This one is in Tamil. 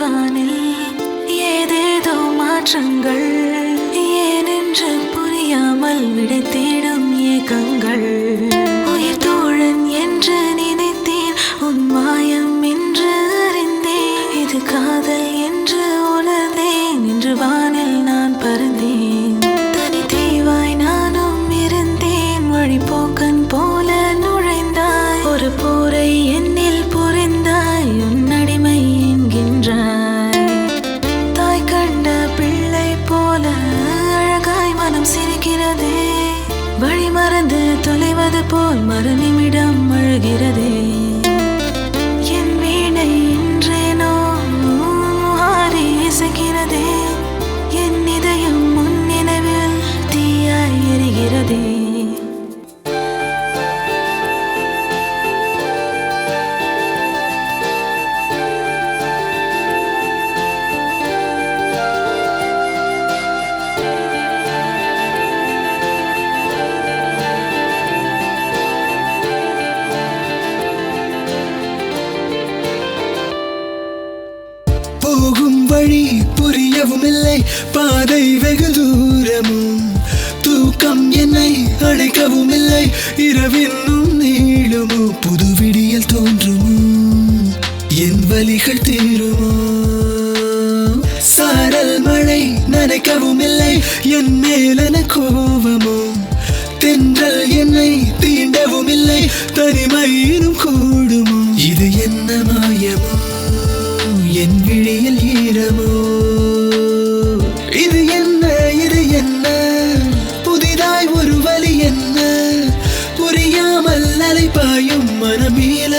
வானில் ஏதேதோ மாற்றங்கள் ஏனென்று புரியாமல் விடை தேடும் ஏக்கங்கள் உயிர் தோழன் என்று நினைத்தேன் உன் மாயம் என்று அறிந்தேன் இது காதல் என்று உணர்ந்தேன் என்று வானில் நான் பறந்தேன் தனி தீவாய் நானும் இருந்தேன் வழிபோக்கன் போல நுழைந்தாய் ஒரு போரை என்னில் புரிந்தாய் உன் அடிமை என்கின்றாய் தாய் கண்ட பிள்ளை போல அழகாய் மனம் சிரிக்கிறதே வழி மறந்து தொலைவது போல் மறு நிமிடம் அழுகிறதே என் வீணை இன்றேனோ ஆறி இசைக்கிறதே என் இதயம் முன் நினைவில் தீயாய் எரிகிறதே போகும் வழி புரியவும் இல்லை பாதை வெகு தூரமும் தூக்கம் என்னை அடைக்கவும் இல்லை இரவின்னும் நீளுமோ புது விடியல் தோன்றுமோ என் வலிகள் தீருமோ சாரல் மழை நனைக்கவும் இல்லை என் மேலன கோபமோ தென்றல் என்னை தீண்டவும் இல்லை தனிமையிலும் கூடுமோ இது என்ன மாயமோ என் விழியில் ஈரமோ இது என்ன புதிதாய் ஒரு வழி என்ன புரியாமல் அலைப்பாயும் மனமீள